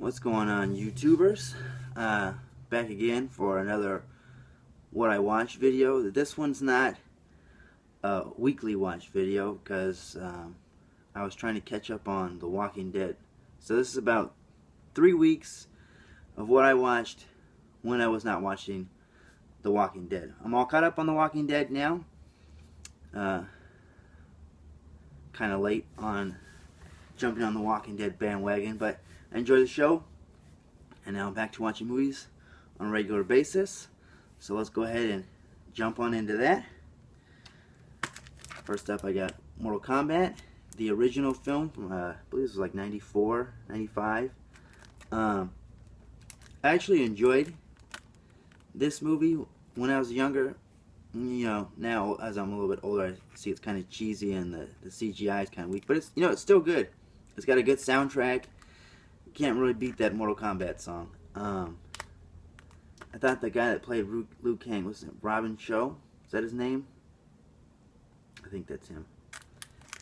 What's going on, YouTubers? Back again for another What I Watch video. This one's not a weekly watch video because I was trying to catch up on The Walking Dead. So this is about 3 weeks of what I watched when I was not watching The Walking Dead. I'm all caught up on The Walking Dead now. Kind of late on jumping on The Walking Dead bandwagon, but I enjoy the show, and now I'm back to watching movies on a regular basis. So let's go ahead and jump on into that. First up, I got Mortal Kombat, the original film from, I believe it was like 94, 95. I actually enjoyed this movie when I was younger. You know, now as I'm a little bit older, I see it's kind of cheesy and the CGI is kind of weak, but it's, it's still good. It's got a good soundtrack. You can't really beat that Mortal Kombat song. I thought the guy that played Liu Kang, was it Robin Cho? Is that his name? I think that's him.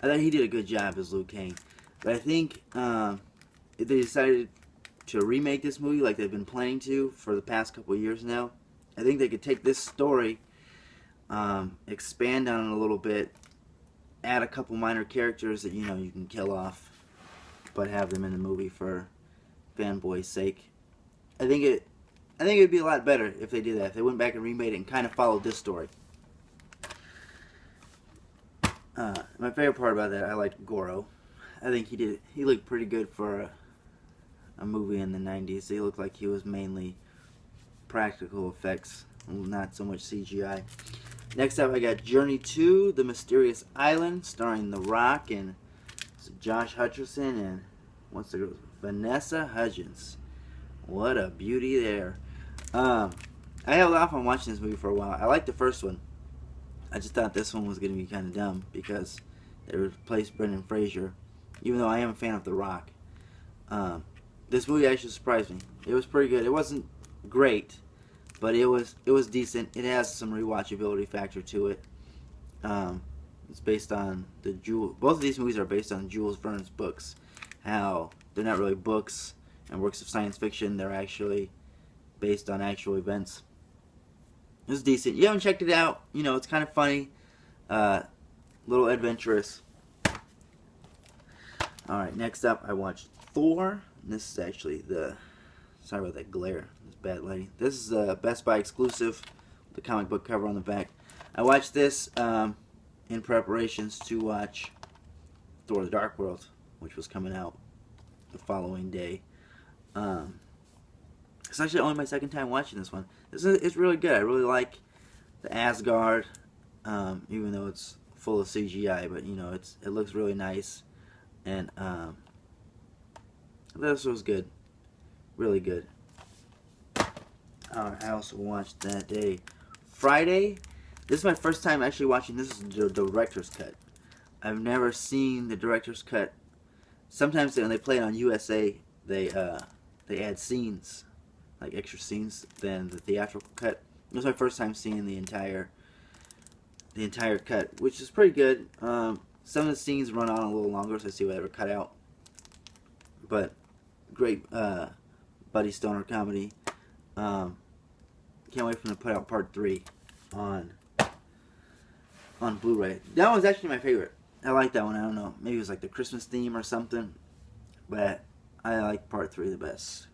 I thought he did a good job as Liu Kang. But I think if they decided to remake this movie like they've been planning to for the past couple of years now, I think they could take this story, expand on it a little bit, add a couple minor characters that you can kill off, but have them in the movie for fanboys' sake. I think it'd be a lot better if they did that. If they went back and remade it and kind of followed this story. My favorite part about that, I like Goro. I think he looked pretty good for a movie in the 90s. He looked like he was mainly practical effects, not so much CGI. Next up, I got Journey to the Mysterious Island, starring The Rock and Josh Hutcherson and what's the girl? Vanessa Hudgens. What a beauty there. I held off on watching this movie for a while. I liked the first one. I just thought this one was going to be kind of dumb because they replaced Brendan Fraser, even though I am a fan of The Rock. This movie actually surprised me. It was pretty good. It wasn't great, but it was decent. It has some rewatchability factor to it. It's based on both of these movies are based on Jules Verne's books. How they're not really books and works of science fiction. They're actually based on actual events. It was decent. You haven't checked it out? It's kind of funny, little adventurous. All right, next up, I watched Thor. And this is actually sorry about that glare. It's bad lighting. This is a Best Buy exclusive. The comic book cover on the back. I watched this in preparations to watch Thor: The Dark World, which was coming out the following day. It's actually only my second time watching this one. It's really good. I really like the Asgard, even though it's full of CGI. But it looks really nice, and this was good, really good. I also watched that day, Friday. This is my first time actually watching. This is the director's cut. I've never seen the director's cut. Sometimes when they play it on USA, they add scenes, like extra scenes, than the theatrical cut. It was my first time seeing the entire cut, which is pretty good. Some of the scenes run on a little longer, so I see whatever cut out. But great buddy stoner comedy. Can't wait for them to put out part 3 on Blu Ray. That one's actually my favorite. I like that one. I don't know. Maybe it was like the Christmas theme or something. But I like part 3 the best.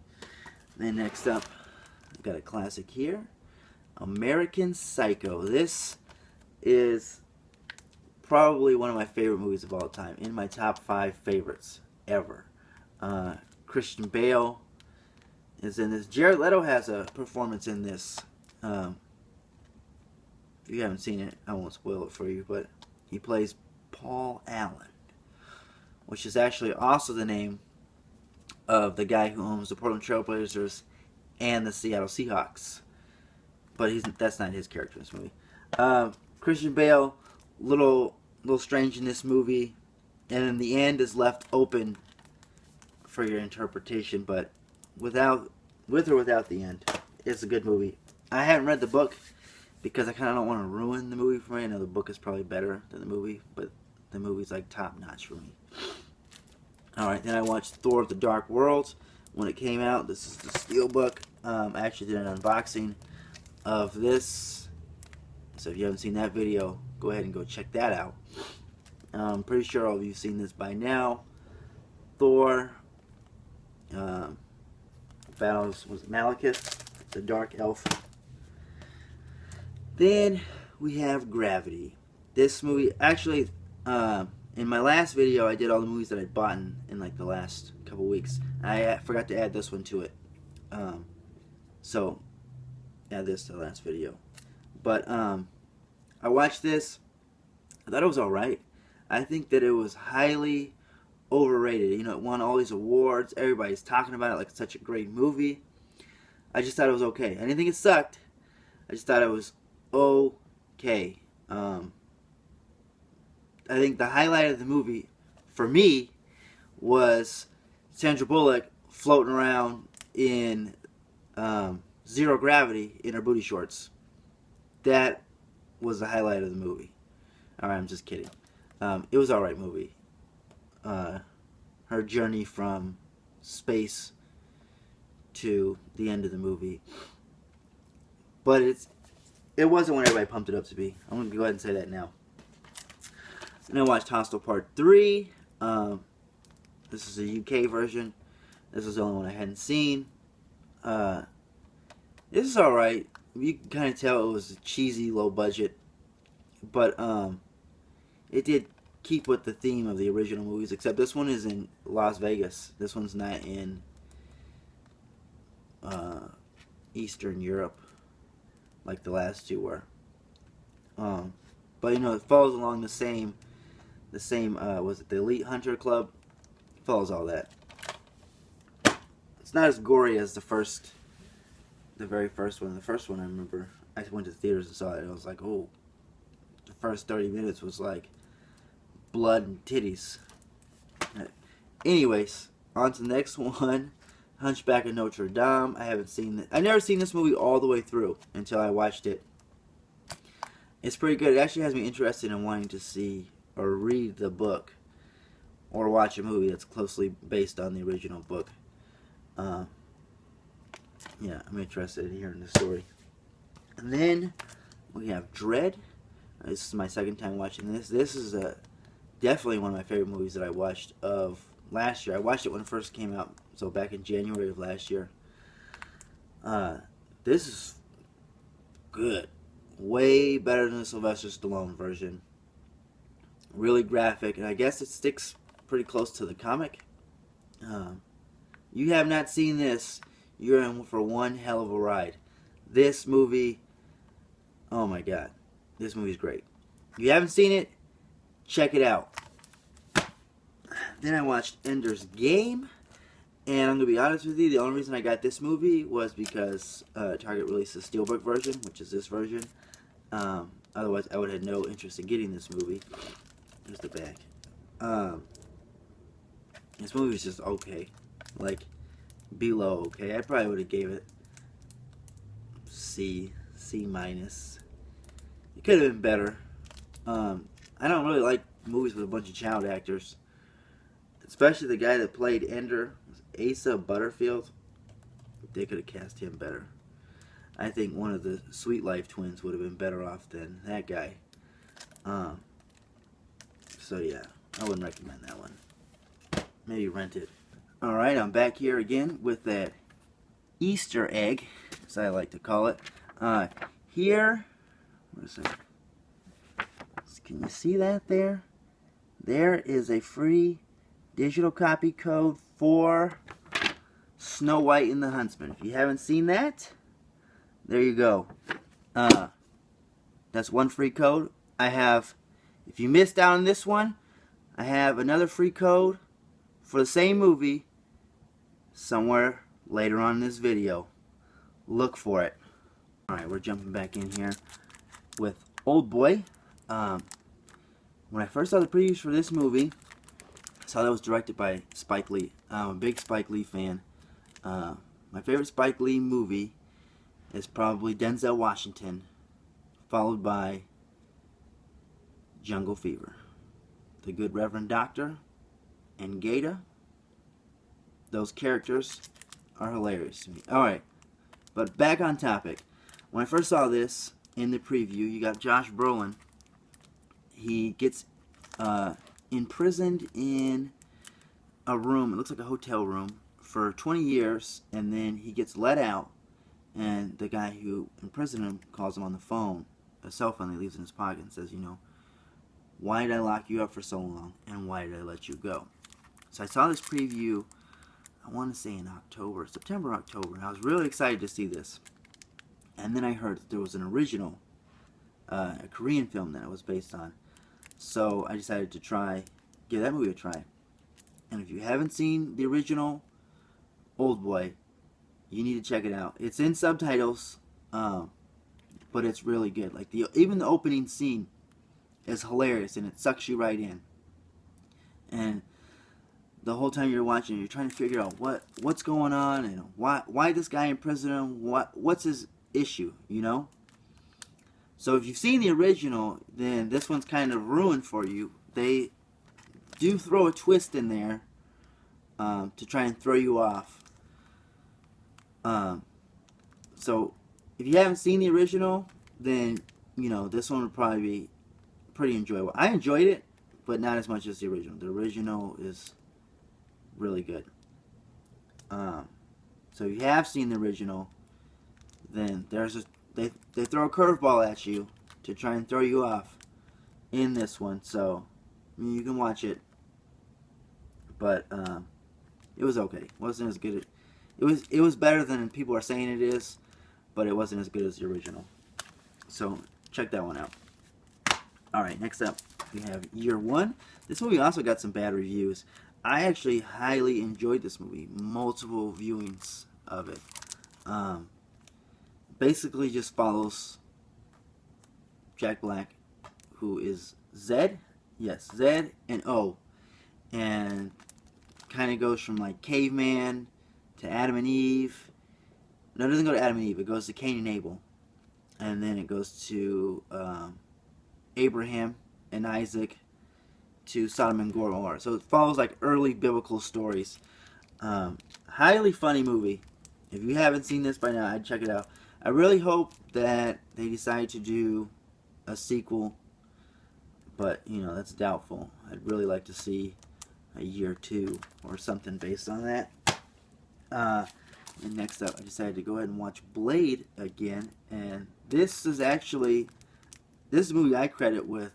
Then next up, I've got a classic here. American Psycho. This is probably one of my favorite movies of all time. In my top 5 favorites ever. Christian Bale is in this. Jared Leto has a performance in this. If you haven't seen it, I won't spoil it for you, but he plays Paul Allen, which is actually also the name of the guy who owns the Portland Trail Blazers and the Seattle Seahawks. But that's not his character in this movie. Christian Bale, little strange in this movie, and in the end is left open for your interpretation, but with or without the end, it's a good movie. I haven't read the book because I kind of don't want to ruin the movie for me. I know the book is probably better than the movie, but the movie's like top notch for me. Alright, then I watched Thor: The Dark World, when it came out. This is the Steelbook. I actually did an unboxing of this. So if you haven't seen that video, go ahead and go check that out. I'm pretty sure all of you have seen this by now. Thor. Battles was Malekith, the Dark Elf. Then we have Gravity. This movie, actually, in my last video, I did all the movies that I'd bought in like the last couple weeks. I forgot to add this one to it. So, add this to the last video. But, I watched this. I thought it was alright. I think that it was highly overrated. You know, it won all these awards. Everybody's talking about it like it's such a great movie. I just thought it was okay. I didn't think it sucked. I just thought it was okay. I think the highlight of the movie, for me, was Sandra Bullock floating around in zero gravity in her booty shorts. That was the highlight of the movie. Alright, I'm just kidding. It was an alright movie. Her journey from space to the end of the movie. But it wasn't what everybody pumped it up to be. I'm going to go ahead and say that now. And I watched Hostel Part 3. This is a UK version. This is the only one I hadn't seen. This is alright. You can kind of tell it was cheesy, low budget. But it did keep with the theme of the original movies, except this one is in Las Vegas. This one's not in Eastern Europe like the last two were. But you know, it follows along the same was it the Elite Hunter Club? It follows all that. It's not as gory as the very first one. The first one, I remember I went to the theaters and saw it, and I was like, oh, the first 30 minutes was like blood and titties. Anyways, on to the next one. Hunchback of Notre Dame. I've never seen this movie all the way through until I watched it. It's pretty good. It actually has me interested in wanting to see or read the book or watch a movie that's closely based on the original book. Yeah, I'm interested in hearing the story. And then we have Dread. This is my second time watching this. This is definitely one of my favorite movies that I watched of last year. I watched it when it first came out, so back in January of last year. This is good. Way better than the Sylvester Stallone version. Really graphic, and I guess it sticks pretty close to the comic. You have not seen this, you're in for one hell of a ride. This movie, oh my god, this movie's great. If you haven't seen it, check it out. Then I watched Ender's Game, and I'm going to be honest with you, the only reason I got this movie was because Target released the Steelbook version, which is this version. Otherwise, I would have no interest in getting this movie. Here's the back. This movie is just okay. Like, below okay. I probably would have gave it C minus. It could have been better. I don't really like movies with a bunch of child actors. Especially the guy that played Ender, Asa Butterfield. They could have cast him better. I think one of the Sweet Life twins would have been better off than that guy. So yeah, I wouldn't recommend that one. Maybe rent it. Alright, I'm back here again with that Easter egg, as I like to call it. Here, what is it? Can you see that there? There is a free digital copy code for Snow White and the Huntsman. If you haven't seen that, there you go. That's one free code. If you missed out on this one, I have another free code for the same movie somewhere later on in this video. Look for it. Alright, we're jumping back in here with Old Boy. When I first saw the previews for this movie, I saw that it was directed by Spike Lee. I'm a big Spike Lee fan. My favorite Spike Lee movie is probably Denzel Washington, followed by Jungle Fever. The Good Reverend Doctor and Gator. Those characters are hilarious to me. Alright, but back on topic. When I first saw this in the preview, you got Josh Brolin. He gets imprisoned in a room, it looks like a hotel room, for 20 years, and then he gets let out, and the guy who imprisoned him calls him on the phone, a cell phone he leaves in his pocket, and says, you know, why did I lock you up for so long, and why did I let you go? So I saw this preview, I want to say in October, September, October, and I was really excited to see this. And then I heard that there was an original, a Korean film that it was based on. So I decided to give that movie a try. And if you haven't seen the original Oldboy, you need to check it out. It's in subtitles, but it's really good. Like even the opening scene is hilarious, and it sucks you right in. And the whole time you're watching, you're trying to figure out what's going on and why this guy imprisoned him. What's his issue? You know. So if you've seen the original, then this one's kind of ruined for you. They do throw a twist in there to try and throw you off. So if you haven't seen the original, then you know this one would probably be pretty enjoyable. I enjoyed it, but not as much as the original. The original is really good. So if you have seen the original, then they throw a curveball at you to try and throw you off in this one. So I mean, you can watch it, but it was okay. It wasn't as good. It was better than people are saying it is, but it wasn't as good as the original. So check that one out. All right, next up we have YearOne. This movie also got some bad reviews. I actually highly enjoyed this movie. Multiple viewings of it. Basically just follows Jack Black, who is Zed. Yes, Zed and O. And kind of goes from like caveman to Adam and Eve. No, it doesn't go to Adam and Eve. It goes to Cain and Abel. And then it goes to Abraham and Isaac to Sodom and Gomorrah. So it follows like early biblical stories. Highly funny movie. If you haven't seen this by now, I'd check it out. I really hope that they decide to do a sequel, but you know that's doubtful. I'd really like to see a year 2 or something based on that. And next up, I decided to go ahead and watch Blade again, and this is actually a movie I credit with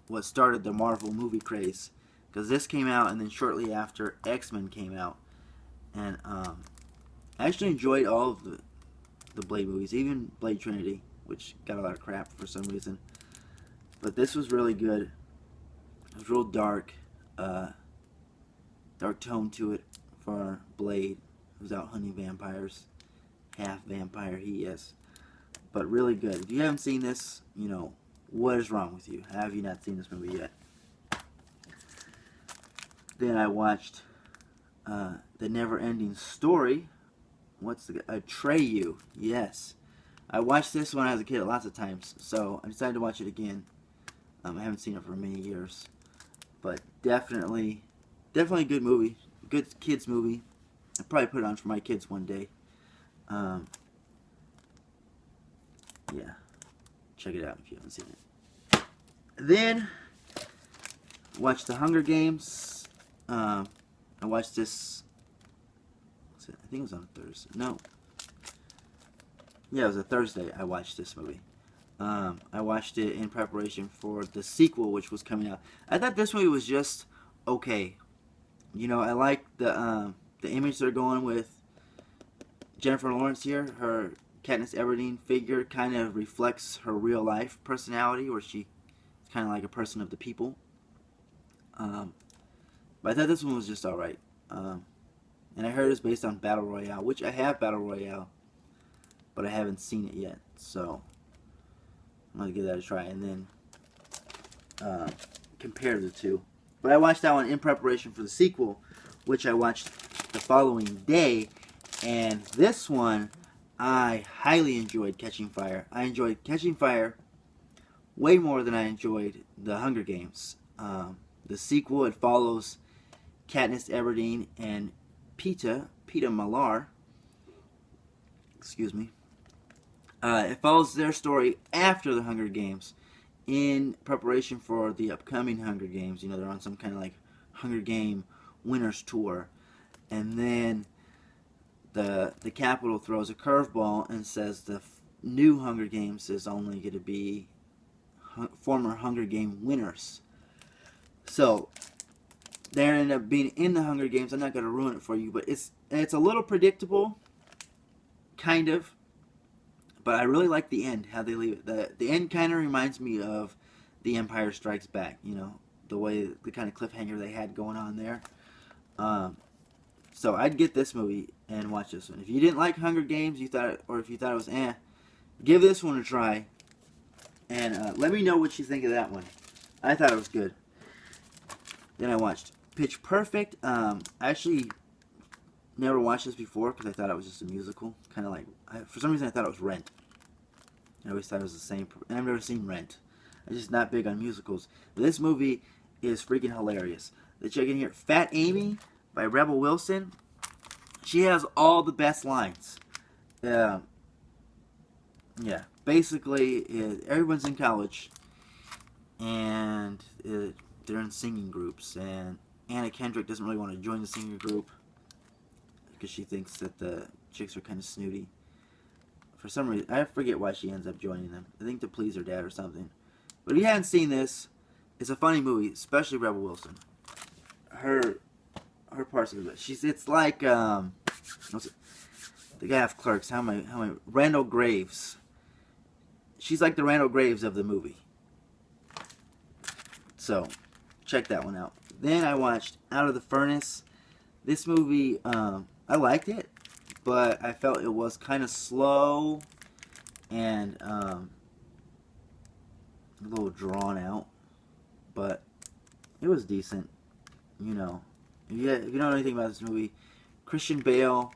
what started the Marvel movie craze, because this came out and then shortly after X-Men came out, and I actually enjoyed all of the Blade movies, even Blade Trinity, which got a lot of crap for some reason. But this was really good. It was real dark, dark tone to it for Blade, who's out hunting vampires. Half vampire he is. But really good. If you haven't seen this, you know, what is wrong with you? Have you not seen this movie yet? Then I watched The Neverending Story. What's the Atreyu? Yes, I watched this when I was a kid lots of times, so I decided to watch it again. I haven't seen it for many years, but definitely a good movie, good kids movie. I'll probably put it on for my kids one day. Yeah, check it out if you haven't seen it. Then watched The Hunger Games. I watched this. I think it was on a Thursday. No. Yeah, it was a Thursday I watched this movie. I watched it in preparation for the sequel, which was coming out. I thought this movie was just okay. You know, I like the image they're going with Jennifer Lawrence here. Her Katniss Everdeen figure kind of reflects her real life personality, where she's kind of like a person of the people. But I thought this one was just alright. And I heard it's based on Battle Royale, which I have Battle Royale, but I haven't seen it yet. So I'm going to give that a try and then compare the two. But I watched that one in preparation for the sequel, which I watched the following day. And this one, I highly enjoyed Catching Fire. I enjoyed Catching Fire way more than I enjoyed The Hunger Games. The sequel, it follows Katniss Everdeen and Peeta Millar, Excuse me. It follows their story after the Hunger Games, in preparation for the upcoming Hunger Games. You know, they're on some kind of like Hunger Game winners tour, and then the Capitol throws a curveball and says the new Hunger Games is only going to be former Hunger Game winners. So they end up being in the Hunger Games. I'm not going to ruin it for you, but it's a little predictable, kind of. But I really like the end, how they leave it. The end kind of reminds me of The Empire Strikes Back. You know, the way, the kind of cliffhanger they had going on there. So I'd get this movie and watch this one. If you didn't like Hunger Games, or if you thought it was give this one a try. And let me know what you think of that one. I thought it was good. Then I watched Pitch Perfect. I actually never watched this before because I thought it was just a musical. Kind of like, for some reason I thought it was Rent. I always thought it was the same. And I've never seen Rent. I'm just not big on musicals. But this movie is freaking hilarious. The chick in here, Fat Amy by Rebel Wilson. She has all the best lines. Yeah. Basically, everyone's in college. And they're in singing groups. And Anna Kendrick doesn't really want to join the singing group because she thinks that the chicks are kind of snooty. For some reason, I forget why she ends up joining them. I think to please her dad or something. But if you haven't seen this, it's a funny movie, especially Rebel Wilson. Her parts of it. It's like what's it? The guy off Clerks. How am I? Randall Graves. She's like the Randall Graves of the movie. So check that one out. Then I watched Out of the Furnace. This movie, I liked it, but I felt it was kind of slow and a little drawn out, but it was decent. You know, if you don't know anything about this movie, Christian Bale,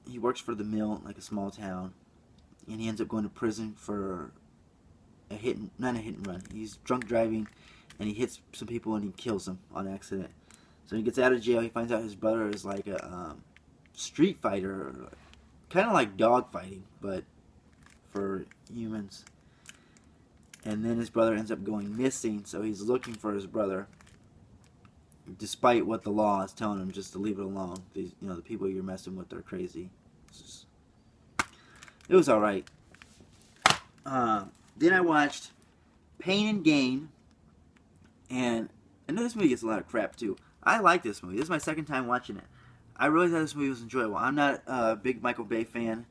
he works for the mill, like a small town, and he ends up going to prison for not a hit and run. He's drunk driving, and he hits some people and he kills them on accident. So he gets out of jail. He finds out his brother is like a street fighter, kind of like dog fighting, but for humans. And then his brother ends up going missing, so he's looking for his brother, despite what the law is telling him just to leave it alone. These, the people you're messing with are crazy. It was all right. Then I watched Pain and Gain, and I know this movie gets a lot of crap too. I like this movie. This is my second time watching it. I really thought this movie was enjoyable. I'm not a big Michael Bay fan.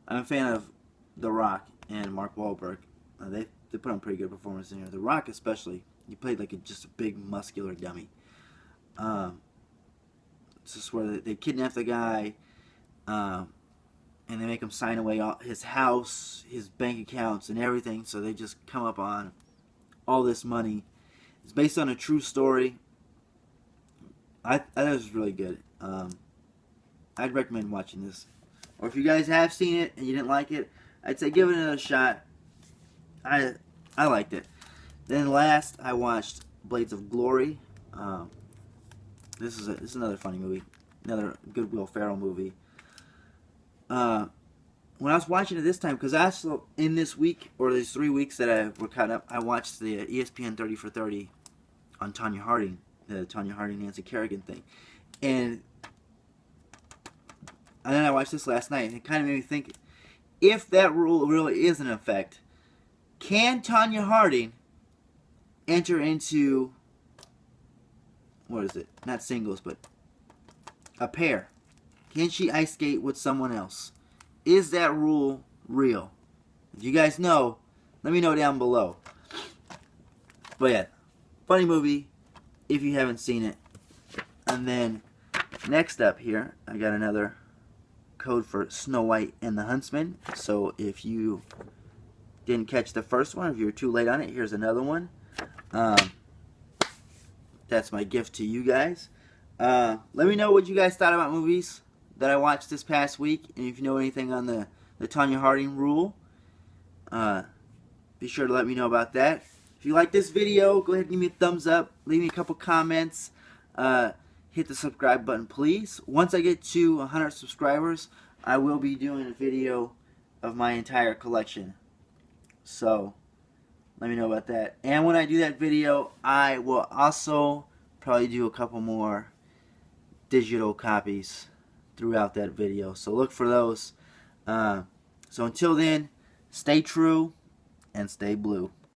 I'm a fan of The Rock and Mark Wahlberg. They put on pretty good performance in here. The Rock especially. He played like just a big muscular dummy. It's just where they kidnap the guy, and they make him sign away his house, his bank accounts, and everything. So they just come up on all this money. It's based on a true story. I thought it was really good. I'd recommend watching this. Or if you guys have seen it and you didn't like it, I'd say give it another shot. I liked it. Then last, I watched Blades of Glory. This is another funny movie. Another good Will Ferrell movie. When I was watching it this time, because also in this week, or these 3 weeks that I were caught up, I watched the ESPN 30 for 30 on Tonya Harding. The Tonya Harding, Nancy Kerrigan thing. And then I watched this last night, and it kind of made me think, if that rule really is in effect, can Tonya Harding enter into, what is it? Not singles, but a pair. Can she ice skate with someone else? Is that rule real? If you guys know, let me know down below. But yeah, funny movie if you haven't seen it. And then next up here, I got another code for Snow White and the Huntsman. So if you didn't catch the first one, if you were too late on it, here's another one. That's my gift to you guys. Let me know what you guys thought about movies that I watched this past week, and if you know anything on the Tonya Harding rule, be sure to let me know about that. If you like this video, go ahead and give me a thumbs up, leave me a couple comments, hit the subscribe button please. Once I get to 100 subscribers, I will be doing a video of my entire collection. So, let me know about that. And when I do that video, I will also probably do a couple more digital copies throughout that video. So look for those. So until then, stay true and stay blue.